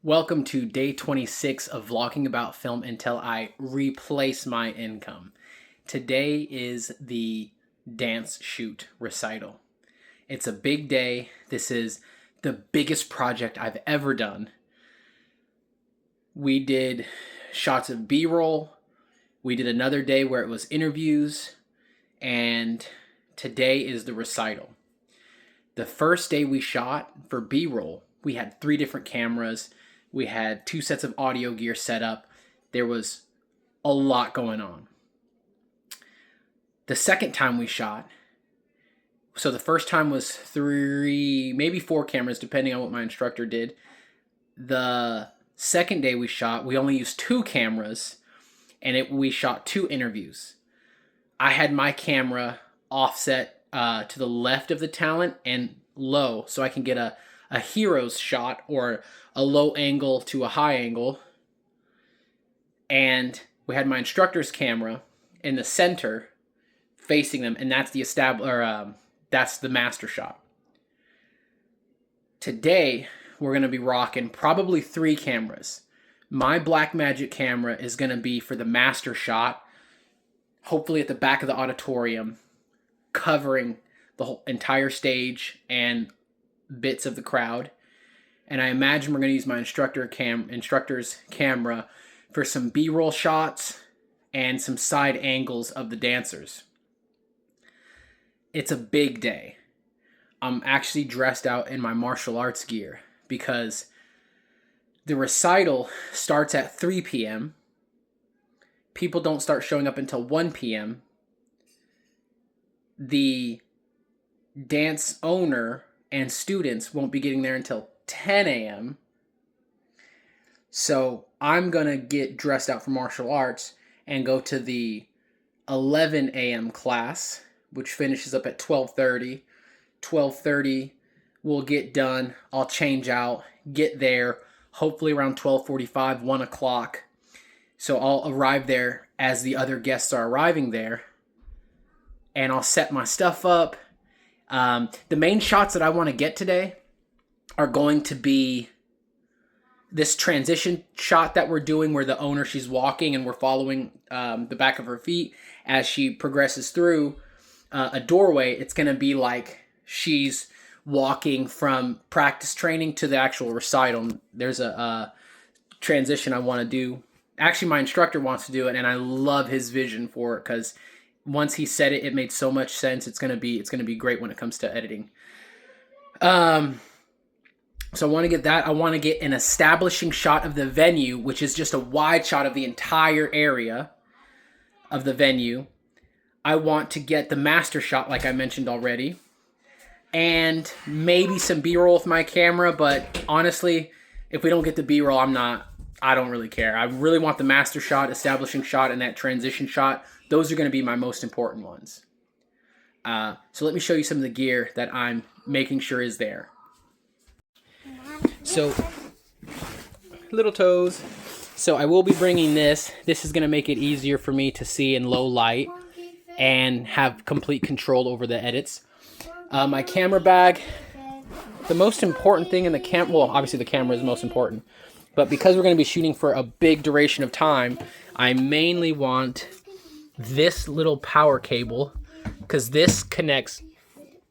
Welcome to day 26 of vlogging about film until I replace my income. Today is the dance shoot recital. It's a big day. This is the biggest project I've ever done. We did shots of B-roll. We did another day where it was interviews. And today is the recital. The first day we shot for B-roll, we had 3 different cameras. We had 2 sets of audio gear set up. There was a lot going on. The second time we shot, so the first time was 3, maybe 4 cameras, depending on what my instructor did. The second day we shot, we only used 2 cameras, and we shot 2 interviews. I had my camera offset to the left of the talent and low, so I can get a hero's shot or a low angle to a high angle. And we had my instructor's camera in the center facing them, and that's that's the master shot. Today we're going to be rocking probably 3 cameras. My Blackmagic camera is going to be for the master shot, hopefully at the back of the auditorium, covering the whole entire stage and bits of the crowd. And I imagine we're going to use my instructor's camera for some B-roll shots and some side angles of the dancers. It's a big day. I'm actually dressed out in my martial arts gear because the recital starts at 3 p.m. People don't start showing up until 1 p.m. The dance owner and students won't be getting there until 10 a.m. So I'm going to get dressed out for martial arts and go to the 11 a.m. class, which finishes up at 12:30. 12:30 we'll get done. I'll change out, get there, hopefully around 12:45, 1 o'clock. So I'll arrive there as the other guests are arriving there, and I'll set my stuff up. The main shots that I want to get today are going to be this transition shot that we're doing where the owner, she's walking and we're following the back of her feet as she progresses through a doorway. It's going to be like she's walking from practice training to the actual recital. There's a transition I want to do. Actually, my instructor wants to do it, and I love his vision for it because once he said it, it made so much sense. It's gonna be great when it comes to editing. So I want to get that. I want to get an establishing shot of the venue, which is just a wide shot of the entire area of the venue. I want to get the master shot, like I mentioned already, and maybe some B-roll with my camera. But honestly, if we don't get the B-roll, I don't really care. I really want the master shot, establishing shot, and that transition shot. Those are going to be my most important ones. So let me show you some of the gear that I'm making sure is there. So, little toes. So I will be bringing this. This is going to make it easier for me to see in low light and have complete control over the edits. My camera bag. The most important thing in the well, obviously the camera is the most important. But because we're going to be shooting for a big duration of time, I mainly want this little power cable, because this connects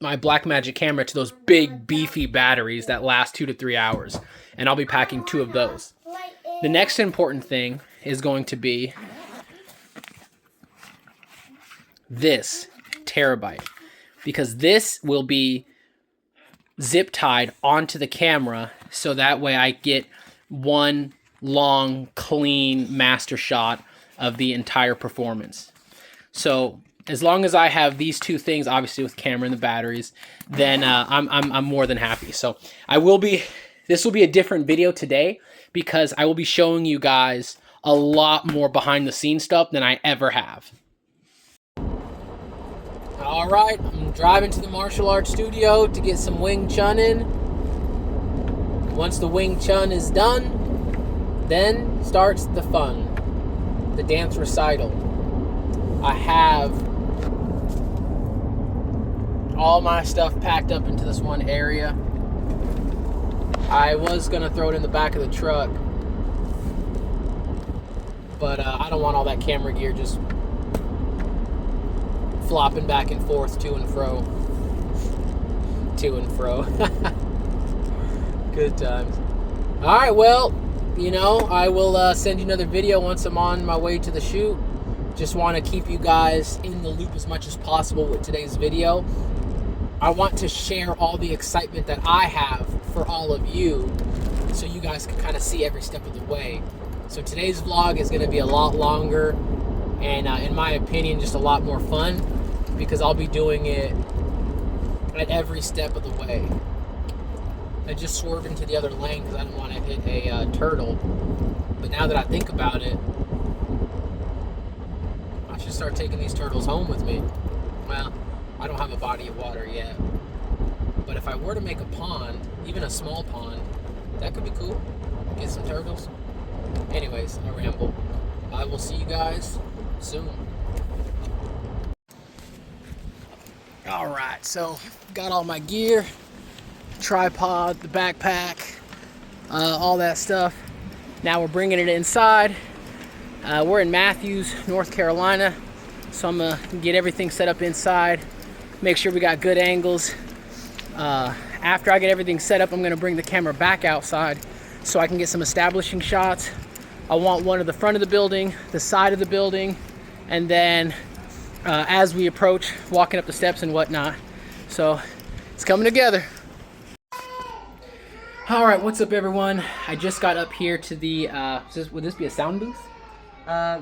my Blackmagic camera to those big beefy batteries that last 2 to 3 hours, and I'll be packing 2 of those. The next important thing is going to be this terabyte, because this will be zip tied onto the camera, so that way I get one long clean master shot of the entire performance. So as long as I have these 2 things, obviously with camera and the batteries, then I'm more than happy. So this will be a different video today because I will be showing you guys a lot more behind the scenes stuff than I ever have. All right, I'm driving to the martial arts studio to get some Wing Chun in. Once the Wing Chun is done, then starts the fun, the dance recital. I have all my stuff packed up into this one area. I was gonna throw it in the back of the truck, but I don't want all that camera gear just flopping back and forth, to and fro. Good times. All right, well, you know, I will send you another video once I'm on my way to the shoot. Just want to keep you guys in the loop as much as possible with today's video. I want to share all the excitement that I have for all of you, so you guys can kind of see every step of the way. So today's vlog is going to be a lot longer and in my opinion just a lot more fun, because I'll be doing it at every step of the way. I just swerved into the other lane because I didn't want to hit a turtle, but now that I think about it, I should start taking these turtles home with me. Well, I don't have a body of water yet, but if I were to make a pond, even a small pond, that could be cool. Get some turtles. Anyways, I ramble. I will see you guys soon. All right, so got all my gear, tripod, the backpack, all that stuff. Now we're bringing it inside. We're in Matthews, North Carolina, so I'm gonna get everything set up inside, make sure we got good angles. After I get everything set up, I'm gonna bring the camera back outside so I can get some establishing shots. I want one of the front of the building, the side of the building, and then as we approach, walking up the steps and whatnot. So it's coming together. All right, what's up everyone? I just got up here to the, would this be a sound booth?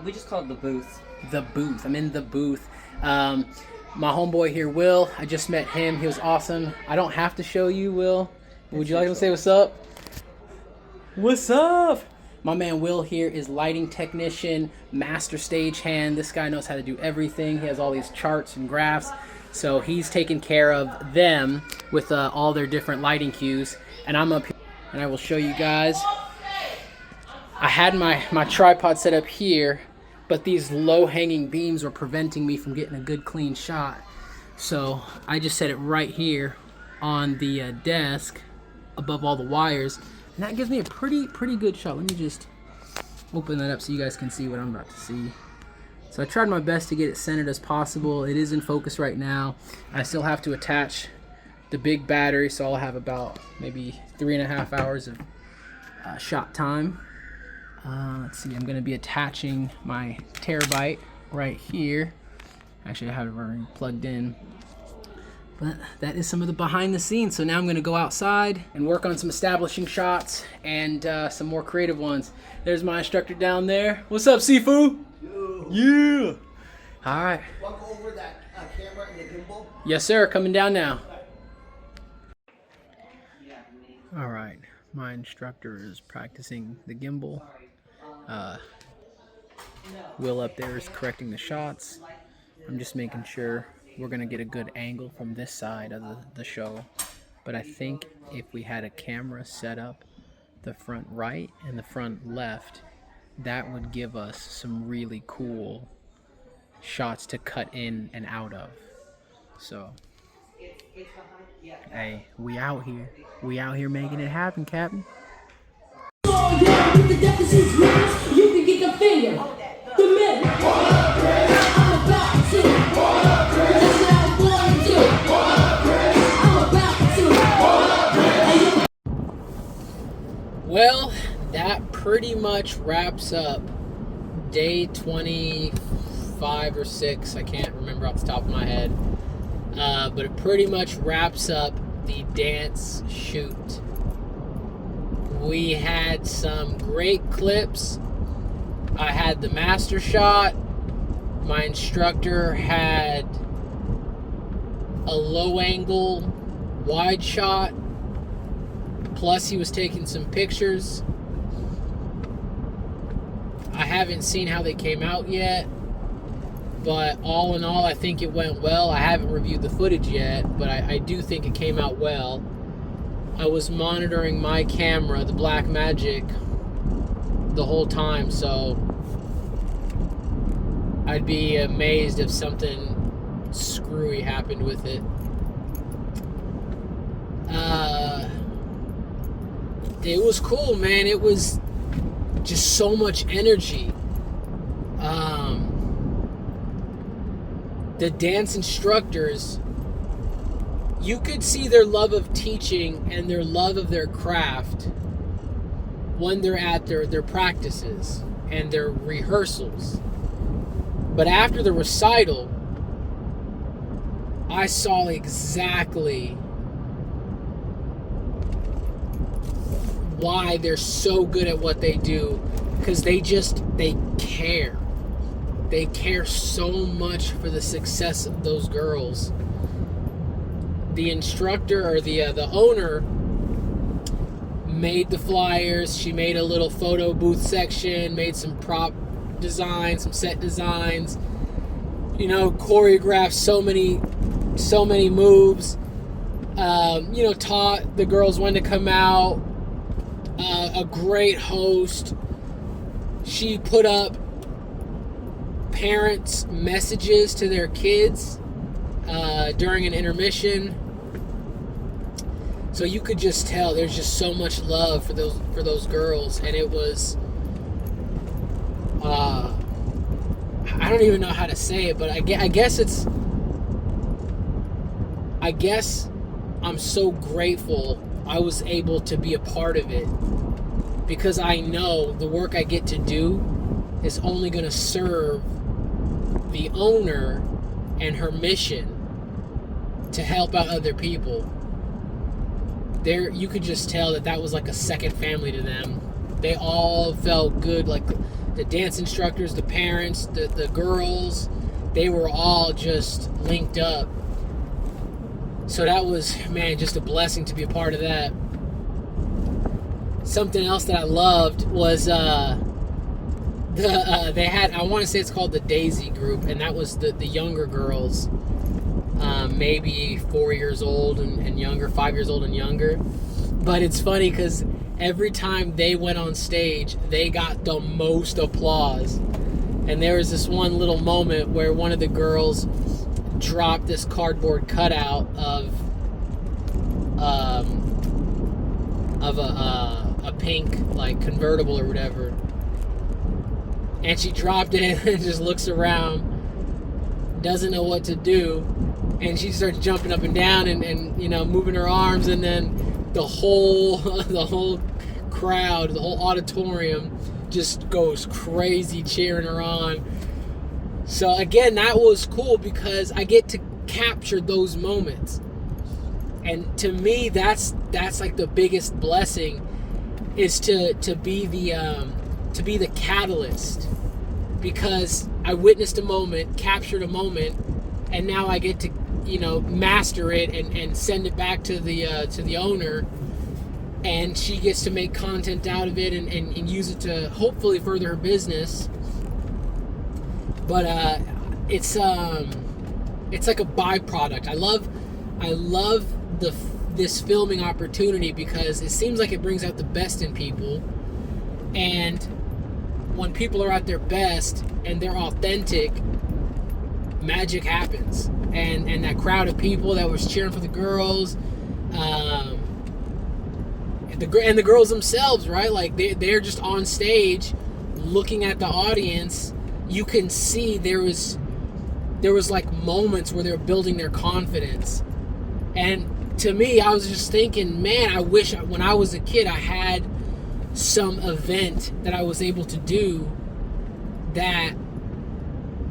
We just call it the booth. The booth, I'm in the booth. My homeboy here, Will, I just met him, he was awesome. I don't have to show you, Will. Would you like to say what's up? What's up? My man Will here is lighting technician, master stagehand. This guy knows how to do everything. He has all these charts and graphs. So he's taking care of them with all their different lighting cues. And I'm up here and I will show you guys. I had my tripod set up here, but these low-hanging beams were preventing me from getting a good clean shot. So I just set it right here on the desk above all the wires. And that gives me a pretty good shot. Let me just open that up so you guys can see what I'm about to see. So I tried my best to get it centered as possible. It is in focus right now. I still have to attach the big battery, so I'll have about maybe 3.5 hours of shot time. Let's see, I'm going to be attaching my terabyte right here. Actually, I have it already plugged in. But that is some of the behind the scenes. So now I'm going to go outside and work on some establishing shots and some more creative ones. There's my instructor down there. What's up, Sifu? Yo. Yeah. All right. Walk over that camera and the gimbal. Yes, sir. Coming down now. All right. My instructor is practicing the gimbal. Will up there is correcting the shots. I'm just making sure we're gonna get a good angle from this side of the show. But I think if we had a camera set up the front right and the front left, that would give us some really cool shots to cut in and out of. So, hey, we out here. We out here making it happen, Captain. Oh yeah, with the deficit's mass, you can get the finger, the middle. I'm about to. That's what I'm going to do. I'm about to. Well, that pretty much wraps up day 25 or 6. I can't remember off the top of my head. But it pretty much wraps up the dance shoot. We had some great clips. I had the master shot. My instructor had a low angle wide shot. Plus he was taking some pictures. I haven't seen how they came out yet, but all in all I think it went well. I haven't reviewed the footage yet, but I do think it came out well. I was monitoring my camera, the Blackmagic, the whole time, so I'd be amazed if something screwy happened with it. it was cool, man. It was just so much energy. The dance instructors, you could see their love of teaching and their love of their craft when they're at their practices and their rehearsals. But after the recital, I saw exactly why they're so good at what they do, because they care. They care so much for the success of those girls. The instructor, or the owner, made the flyers. She made a little photo booth section, made some prop designs, some set designs, choreographed so many moves, taught the girls when to come out. A great host. She put up parents' messages to their kids during an intermission. So you could just tell there's just so much love for those girls, and it was I don't even know how to say it, but I guess I'm so grateful I was able to be a part of it, because I know the work I get to do is only going to serve the owner and her mission to help out other people. You could just tell that was like a second family to them. They all felt good, like the dance instructors, the parents, the girls, they were all just linked up. So that was, man, just a blessing to be a part of that. Something else that I loved was they had, I want to say it's called the Daisy Group, and that was the younger girls, maybe 4 years old and younger, 5 years old and younger. But it's funny because every time they went on stage, they got the most applause. And there was this one little moment where one of the girls dropped this cardboard cutout of a pink, like, convertible or whatever, and she dropped it and just looks around, doesn't know what to do, and she starts jumping up and down and moving her arms, and then the whole crowd, the whole auditorium just goes crazy cheering her on. So again, that was cool because I get to capture those moments. And to me, that's like the biggest blessing, is to be the catalyst, because I witnessed a moment, captured a moment, and now I get to master it and send it back to the owner, and she gets to make content out of it and use it to hopefully further her business. But it's like a byproduct. I love this filming opportunity because it seems like it brings out the best in people, and when people are at their best and they're authentic, magic happens. And that crowd of people that was cheering for the girls, and the girls themselves, right? Like they're just on stage looking at the audience. You can see there was like moments where they're building their confidence. And to me, I was just thinking, man, I wish when I was a kid I had some event that I was able to do that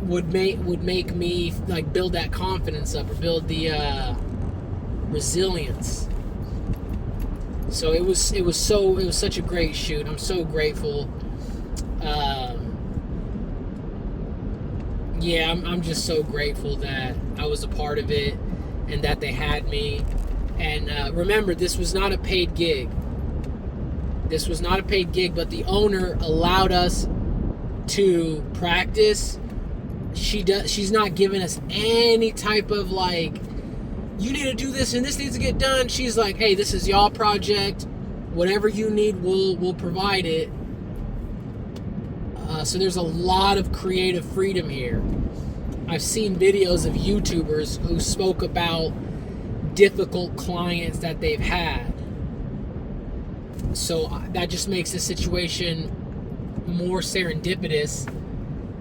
would make me like build that confidence up, or build the resilience. So it was such a great shoot. I'm so grateful. I'm just so grateful that I was a part of it and that they had me. And remember, this was not a paid gig. But the owner allowed us to practice. She's not giving us any type of like, you need to do this and this needs to get done. She's like, hey, this is y'all project. Whatever you need, we'll provide it. So there's a lot of creative freedom here. I've seen videos of YouTubers who spoke about difficult clients that they've had. So that just makes the situation more serendipitous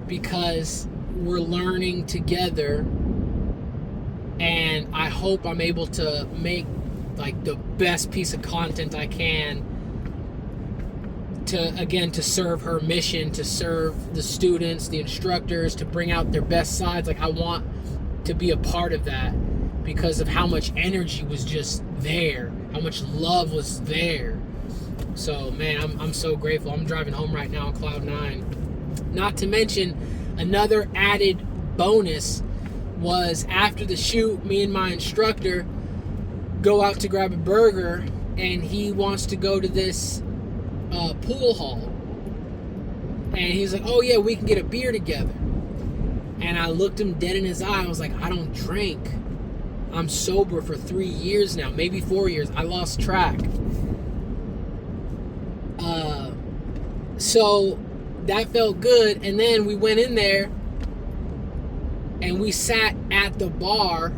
because we're learning together, and I hope I'm able to make like the best piece of content I can to serve her mission, to serve the students, the instructors, to bring out their best sides. Like I want to be a part of that because of how much energy was just there, how much love was there. So man, I'm so grateful. I'm driving home right now on cloud 9. Not to mention, another added bonus was after the shoot, me and my instructor go out to grab a burger, and he wants to go to this pool hall. And he's like, oh yeah, we can get a beer together. And I looked him dead in his eye. I was like, I don't drink. I'm sober for 3 years now, maybe 4 years. I lost track. So that felt good. And then we went in there and we sat at the bar,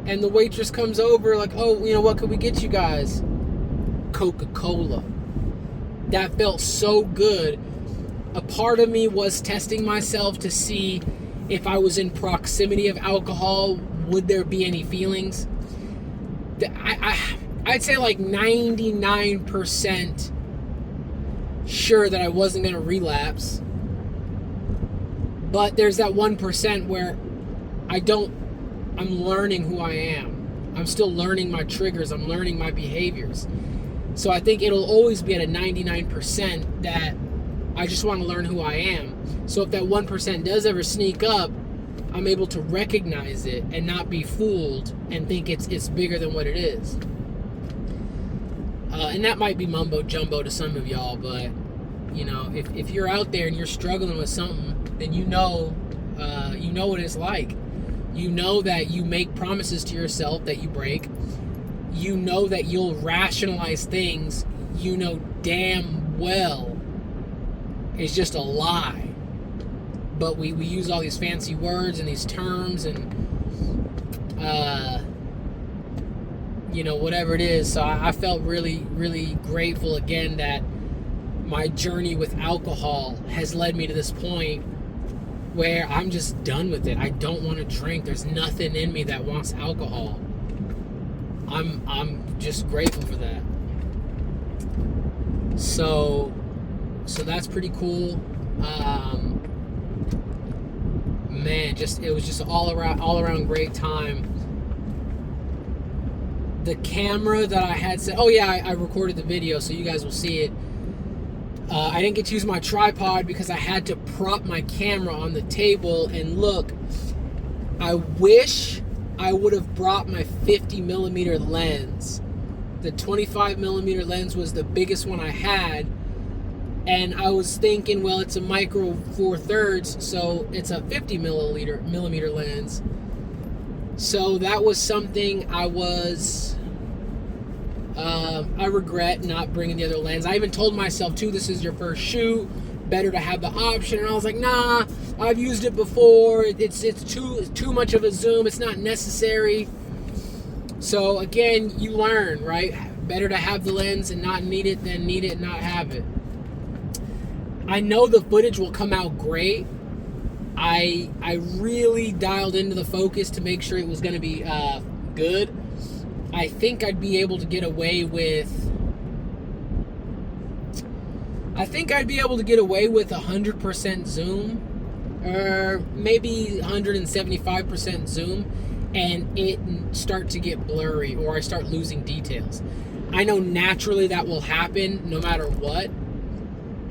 and the waitress comes over like, oh, you know, what could we get you guys? Coca-Cola. That felt so good. A part of me was testing myself to see if I was in proximity of alcohol, would there be any feelings? I'd say like 99% sure that I wasn't going to relapse. But there's that 1% where I'm learning who I am. I'm still learning my triggers. I'm learning my behaviors. So I think it'll always be at a 99% that I just want to learn who I am. So if that 1% does ever sneak up, I'm able to recognize it and not be fooled and think it's bigger than what it is. And that might be mumbo jumbo to some of y'all, but you know, if you're out there and you're struggling with something, then you know what it's like. You know that you make promises to yourself that you break. You know that you'll rationalize things you know damn well is just a lie. But we use all these fancy words and these terms and you know, whatever it is. So I felt really, really grateful again that my journey with alcohol has led me to this point where I'm just done with it. I don't want to drink. There's nothing in me that wants alcohol. I'm just grateful for that. So that's pretty cool. Man, it was just all around great time. The camera that I had set, oh yeah, I recorded the video, so you guys will see it. I didn't get to use my tripod because I had to prop my camera on the table. And look, I wish I would have brought my 50mm lens. The 25mm lens was the biggest one I had. And I was thinking, well, it's a micro 4/3, so it's a 50mm lens. So that was something I regret not bringing the other lens. I even told myself too, this is your first shoot, better to have the option. And I was like, nah, I've used it before. It's too much of a zoom. It's not necessary. So again, you learn, right? Better to have the lens and not need it than need it and not have it. I know the footage will come out great. I really dialed into the focus to make sure it was going to be good. I think I'd be able to get away with 100% zoom, or maybe 175% zoom, and it start to get blurry, or I start losing details. I know naturally that will happen no matter what.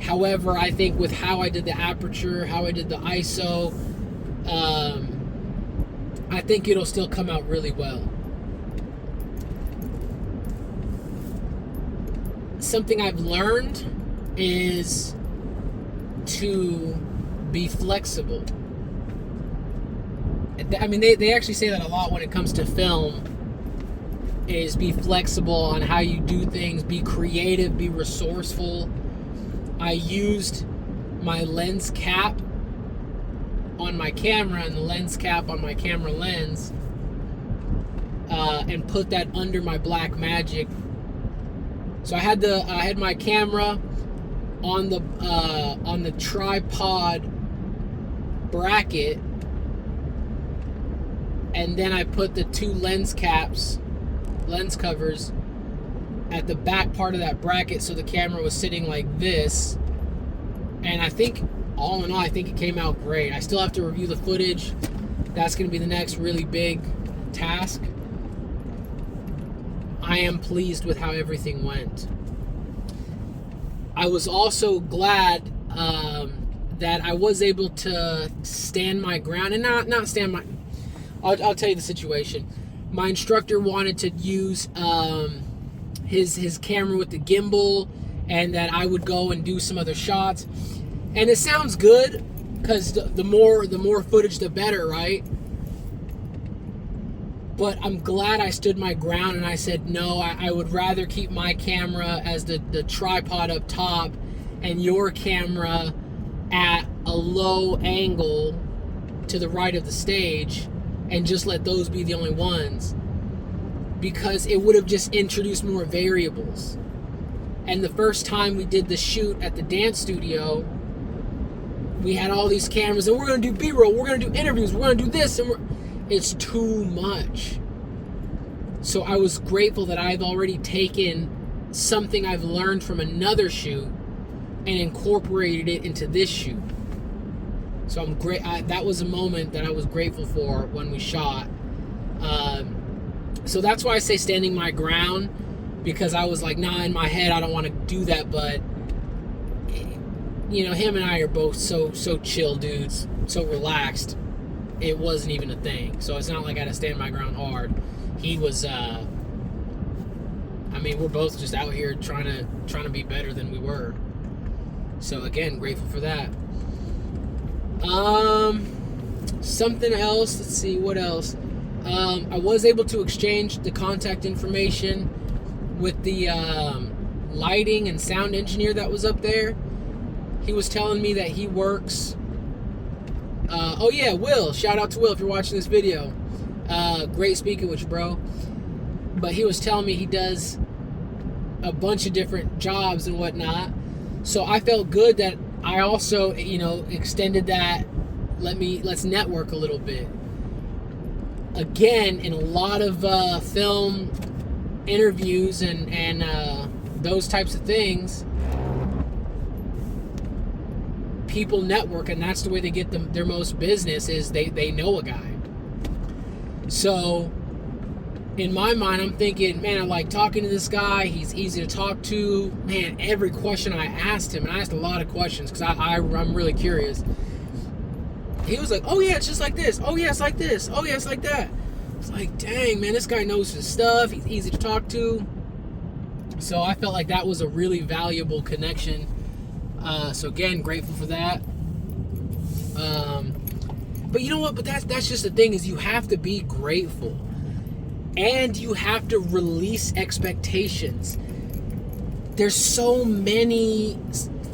However, I think with how I did the aperture, how I did the ISO, I think it'll still come out really well. Something I've learned is to be flexible. I mean, they actually say that a lot when it comes to film, is be flexible on how you do things, be creative, be resourceful. I used my lens cap on my camera and the lens cap on my camera lens and put that under my Blackmagic So I had my camera on the tripod bracket, and then I put the two lens covers at the back part of that bracket, so the camera was sitting like this. And I think, all in all, I think it came out great. I still have to review the footage. That's going to be the next really big task. I am pleased with how everything went. I was also glad that I was able to stand my ground, and not stand my... I'll tell you the situation. My instructor wanted to use his camera with the gimbal, and that I would go and do some other shots. And it sounds good, because the more footage, the better, right? But I'm glad I stood my ground and I said, no, I would rather keep my camera as the tripod up top and your camera at a low angle to the right of the stage, and just let those be the only ones, because it would have just introduced more variables. And the first time we did the shoot at the dance studio, we had all these cameras, and we're going to do B-roll, we're going to do interviews, we're going to do this, and it's too much. So I was grateful that I've already taken something I've learned from another shoot and incorporated it into this shoot. So I'm great. That was a moment that I was grateful for when we shot. So that's why I say standing my ground, because I was like, nah, in my head, I don't want to do that. But, you know, him and I are both so chill dudes, so relaxed. It wasn't even a thing. So it's not like I had to stand my ground hard. He was, I mean, we're both just out here trying to be better than we were. So again, grateful for that. Something else, let's see, what else? I was able to exchange the contact information with the lighting and sound engineer that was up there. He was telling me that he works... oh yeah, Will. Shout out to Will if you're watching this video. Great speaking with you, bro. But he was telling me he does a bunch of different jobs and whatnot. So I felt good that I also, you know, extended that. Let's network a little bit. Again, in a lot of film interviews and those types of things, people network, and that's the way they get their most business, is they know a guy. So in my mind, I'm thinking, man, I like talking to this guy. He's easy to talk to. Man, every question I asked him, and I asked a lot of questions because I'm really curious. He was like, oh yeah, it's just like this. Oh yeah, it's like this. Oh yeah, it's like that. It's like, dang, man, this guy knows his stuff. He's easy to talk to. So I felt like that was a really valuable connection. So again, grateful for that. But you know what? But that's just the thing, is you have to be grateful. And you have to release expectations. There's so many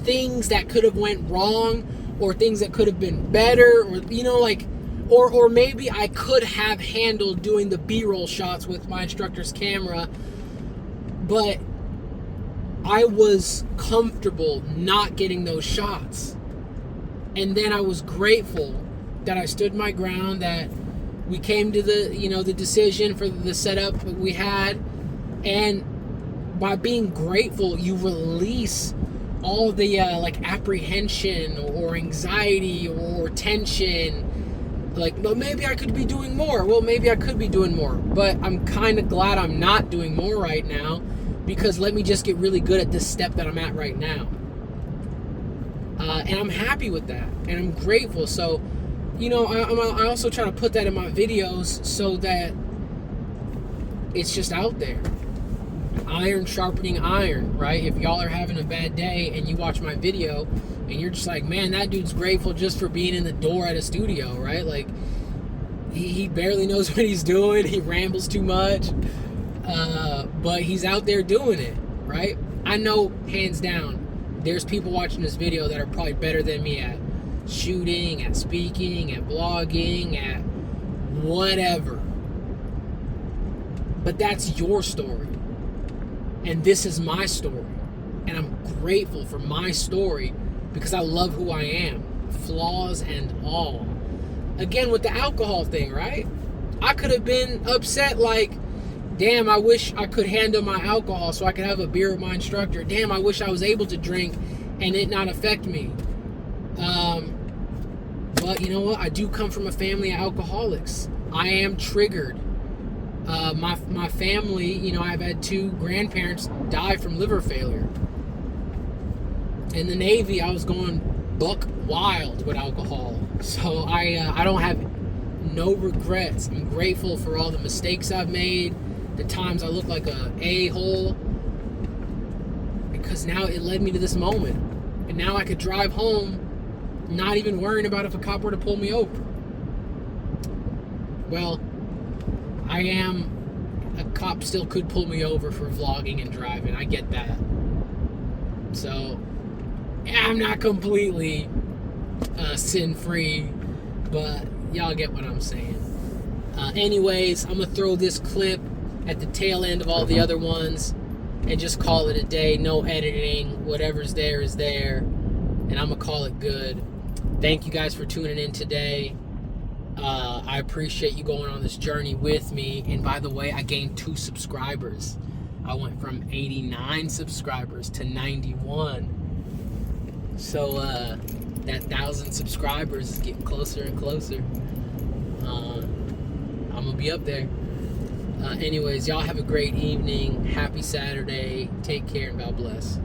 things that could have went wrong, or things that could have been better, or, you know, like, or maybe I could have handled doing the B-roll shots with my instructor's camera, but I was comfortable not getting those shots. And then I was grateful that I stood my ground, that we came to the decision for the setup we had. And by being grateful, you release all the apprehension or anxiety or tension. Like, well, maybe I could be doing more. Well, maybe I could be doing more. But I'm kind of glad I'm not doing more right now, because let me just get really good at this step that I'm at right now. And I'm happy with that. And I'm grateful. So, you know, I also try to put that in my videos so that it's just out there. Iron sharpening iron, right? If y'all are having a bad day and you watch my video and you're just like, man, that dude's grateful just for being in the door at a studio, right? Like, he barely knows what he's doing. He rambles too much. But he's out there doing it, right? I know, hands down, there's people watching this video that are probably better than me at shooting, at speaking, at blogging, at whatever. But that's your story. And this is my story. And I'm grateful for my story because I love who I am, flaws and all. Again, with the alcohol thing, right? I could have been upset like, damn, I wish I could handle my alcohol so I could have a beer with my instructor. Damn, I wish I was able to drink and it not affect me. But you know what? I do come from a family of alcoholics. I am triggered. My family, you know, I've had 2 grandparents die from liver failure. In the Navy, I was going buck wild with alcohol. So I don't have no regrets. I'm grateful for all the mistakes I've made, the times I look like a a-hole, because now it led me to this moment. And now I could drive home not even worrying about if a cop were to pull me over. Well, a cop still could pull me over for vlogging and driving. I get that. So, yeah, I'm not completely sin-free, but y'all get what I'm saying. Anyways, I'm going to throw this clip at the tail end of all the other ones and just call it a day. No editing. Whatever's there is there. And I'm going to call it good. Thank you guys for tuning in today. I appreciate you going on this journey with me. And by the way, I gained 2 subscribers. I went from 89 subscribers to 91. So that 1,000 subscribers is getting closer and closer. I'm gonna be up there. Anyways, y'all have a great evening. Happy Saturday. Take care and God bless.